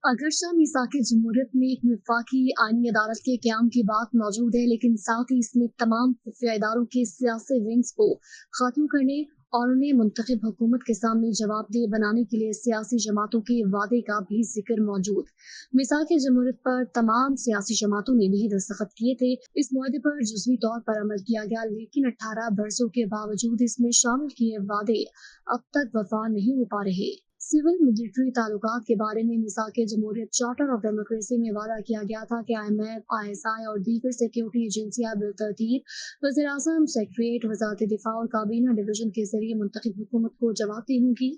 अगरचा मीसाक जमहूरियत में एक वफाकी आईनी अदालत के क़याम की बात मौजूद है, लेकिन साथ ही इसमें तमाम खुफिया इदारों के सियासी विंग्स को ख़त्म करने और उन्हें मुंतखब हुकूमत के सामने जवाबदेह बनाने के लिए सियासी जमातों के वादे का भी जिक्र मौजूद। मीसाक जमहूरियत पर तमाम सियासी जमातों ने भी दस्तखत किए थे। इस मुआहदे पर जुज़वी तौर पर अमल किया गया, लेकिन 18 बरसों के बावजूद इसमें शामिल किए वादे अब तक वफा नहीं हो पा रहे। सिविल मिलिट्री ताल्लुकात के बारे में मीसाक जमहूरियत चार्टर ऑफ डेमोक्रेसी में वादा किया गया था कि IMF, ISI और दीगर सिक्योरिटी एजेंसियां बिलतरतीब वज़ीर-ए-आज़म, सेक्रेटरीट, वज़ारत दिफा और काबीना डिवीजन के जरिए मुंतखब हुकूमत को जवाबदेह होंगी।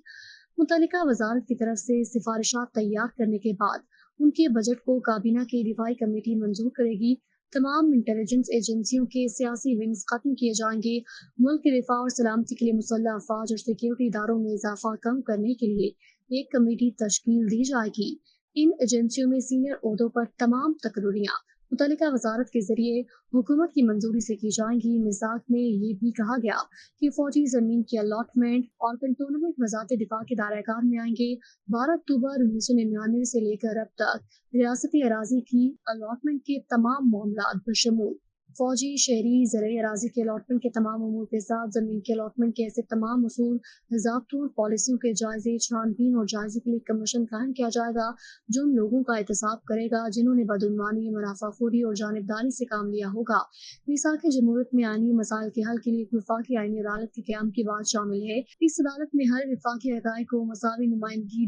मुतल्लिका वजारत की तरफ से सिफारिशात तैयार करने के बाद उनके बजट को काबीना की दिफाई कमेटी मंजूर करेगी। तमाम इंटेलिजेंस एजेंसियों के सियासी विंग्स खत्म किए जाएंगे। मुल्क के दिफा और सलामती के लिए मुसल्लह अफवाज और सिक्योरिटी इदारों में इजाफा कम करने के लिए एक कमेटी तश्कील दी जाएगी। इन एजेंसियों में सीनियर ओहदों पर तमाम तकरीरियां मुतल्लिका वजारत के जरिए हुकूमत की मंजूरी से की जाएंगी। मिसाक में ये भी कहा गया कि फौजी जमीन की अलॉटमेंट और कंटोनमेंट वजारत दिफा के दायरा में आएंगे। 12 अक्टूबर 1999 से लेकर अब तक रियासती अराजी की अलॉटमेंट के तमाम मामलात बशमूल फौजी, शहरी, ज़राई अराजी के अलॉटमेंट के तमाम अमूर के साथ जमीन के अलॉटमेंट के ऐसे तमाम उसूल, ज़ाब्तों और पॉलिसियों के जायजे, छानबीन और जायजे के लिए कमीशन कायम किया जाएगा, जो उन लोगों का एहतसाब करेगा जिन्होंने बदउनवानी, मुनाफाखोरी और जानिबदारी से काम लिया होगा। मीसाक जमहूरियत में आईनी मसाइल के हल के लिए एक वफाकी आईनी अदालत के क़याम की बात शामिल है। इस अदालत में हर वफाकी हक़ाइक़ को मसावी नुमाइंदगी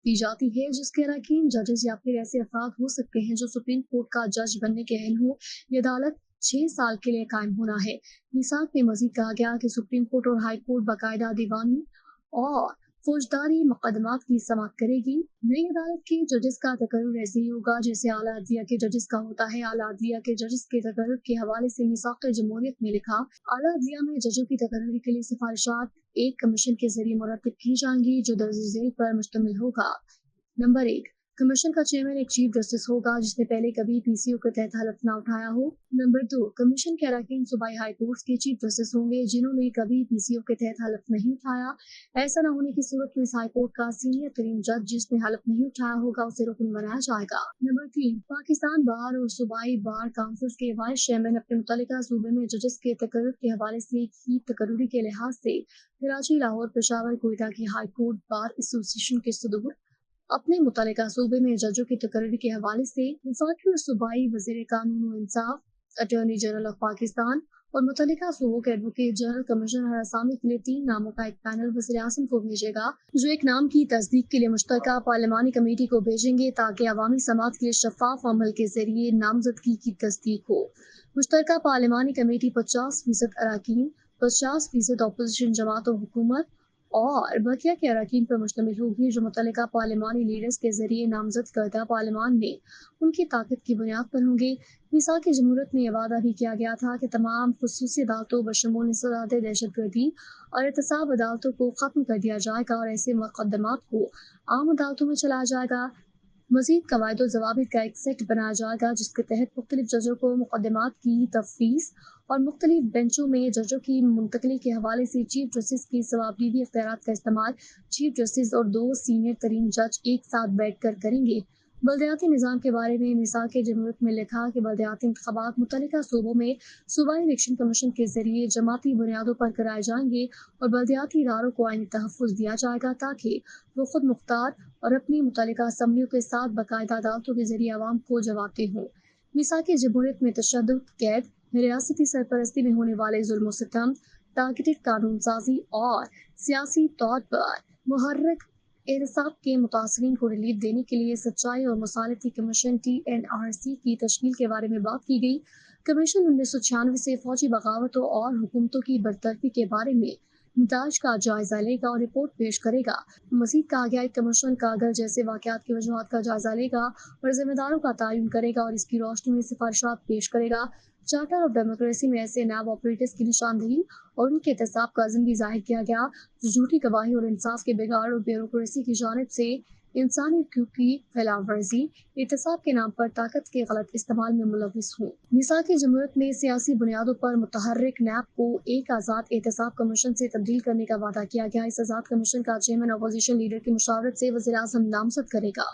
दी जाती है, जिसके अरकान जजेस या फिर ऐसे अफराद हो सकते हैं जो सुप्रीम कोर्ट का जज बनने के अहल हो। ये अदालत 6 साल के लिए कायम होना है। मीसाक में मजीद कहा गया कि सुप्रीम कोर्ट और हाई कोर्ट बाकायदा दीवानी और फौजदारी मुकदमात की समाअत करेगी। नई अदालत के जजेस का तकर्रुर ऐसे ही होगा जैसे आला अदलिया के जजेस का होता है। आला अदलिया के जजेस के तकर्रुर के हवाले से मीसाक जमहूरियत में लिखा, आला अदलिया में जजों की तकर्रुर के लिए सिफारिशात एक कमीशन के जरिए मुरतब की जाएंगी जो दर्ज झेल पर मुश्तमिल होगा। नंबर 1, कमीशन का चेयरमैन एक चीफ जस्टिस होगा जिसने पहले कभी PCO के तहत हलफ न उठाया हो। नंबर 2, कमीशन के अरकान सूबाई हाई कोर्ट्स के चीफ जस्टिस होंगे जिन्होंने कभी PCO के तहत हलफ नहीं उठाया। ऐसा न होने की सूरत में इस हाई कोर्ट का सीनियर तरीन जज जिसने हलफ नहीं उठाया होगा उसे रुकन बनाया जाएगा। नंबर 3, पाकिस्तान बार और सूबाई बार काउंसिल के वाइस चेयरमैन अपने मुतल्लिका सूबे में जजेस के तकर्रुर के हवाले से की तकर्रुरी के लिहाज से कराची, लाहौर, पेशावर, कोयटा की हाई कोर्ट बार एसोसिएशन के सदूर अपने मुतल्लिका सूबे में जजों की तकर्री के हवाले से वफाकी और सूबाई वज़ीर कानून व इंसाफ, अटॉर्नी जनरल ऑफ पाकिस्तान और मुतल्लिका सूबों के एडवोकेट जनरल कमिश्नर असामी के लिए 3 नामों का एक पैनल वज़ीर-ए-आज़म को भेजेगा, जो एक नाम की तस्दीक के लिए मुश्तरका पार्लिमानी कमेटी को भेजेंगे ताकि अवामी समाअत के लिए शफाफ अमल के जरिए नामजदगी की तस्दीक हो। मुश्तरका पार्लिमानी कमेटी 50% अरकान, 50% अपोजिशन जमात और हुकूमत और बकिया के अरकान पर मुश्तमिल होगी, जो मुतल्लिका पार्लिमानी लीडर्स के जरिए नामजद करदा पार्लिमान में उनकी ताकत की बुनियाद पर होंगे। मीसाक जमहूरियत में यह वादा भी किया गया था कि तमाम खुसूसी अदालतों बशमूल इंसदाद दहशतगर्दी और एहतसाब अदालतों को ख़त्म कर दिया जाएगा और ऐसे मुकदमात को आम अदालतों में चलाया जाएगा। मजीद कवायद ज़वाबित का एक सेट बनाया जाएगा जिसके तहत मुख्तलिफ जजों को मुकदमात की तफवीज़ और मुख्तलिफ बेंचों में जजों की मुंतकली के हवाले से चीफ जस्टिस की सवाबदीदी इख्तियारात का इस्तेमाल चीफ जस्टिस और 2 सीनियर तरीन जज एक साथ बैठ कर करेंगे। बल्दियाती निज़ाम के बारे में मीसाक जमहूरियत में लिखा कि बल्दियाती इंतखाबात मुतल्लिका सूबों में सूबाई इलेक्शन कमीशन के जरिए जमाती बुनियादों पर कराए जाएंगे और बल्दियाती इदारों को आईनी तहफ़्फ़ुज़ दिया जाएगा ताकि वो खुद मुख्तार और अपनी मुतल्लिका असम्बलियों के साथ बाकायदा अदालतों के जरिए आवाम को जवाबदेह हों। मीसाक जमहूरियत में तशद्दुद, कैद, रियासती सरपरस्ती में होने वाले जुल्म व सितम, टारगेटेड कानून साजी और सियासी तौर पर मुहर्रिक एहतसाब के मुतासरीन को रिलीफ देने के लिए सच्चाई और मसालती कमीशन TNRC की तश्कील के बारे में बात की गई। कमीशन 1996 से फौजी बगावतों और हुकूमतों की बरतरफी के बारे में नताइज का जायजा लेगा और रिपोर्ट पेश करेगा। मजीद कहा गया कमीशन कागज जैसे वाक़यात की वजूहात का जायजा लेगा और जिम्मेदारों का तयन करेगा और इसकी रोशनी में सिफारिशात पेश करेगा। चार्टर ऑफ डेमोक्रेसी में ऐसे नैब ऑपरेटर्स की निशानदेही और उनके एहतसाब का अज़्म भी जाहिर किया गया जो झूठी गवाही और इंसाफ के बिगाड़ और ब्यूरोक्रेसी की जानिब से इंसानी हकूक़ की खिलाफ वर्जी, एहतसाब के नाम पर ताकत के गलत इस्तेमाल में मुलविस हूँ। मीसाक जमहूरियत में सियासी बुनियादों पर मुतहर्रिक नैब को एक आज़ाद एहतसाब कमीशन से तब्दील करने का वादा किया गया। इस आज़ाद कमीशन का चेयरमैन अपोजिशन लीडर की मुशावरत से वज़ीर-ए-आज़म नामजद करेगा।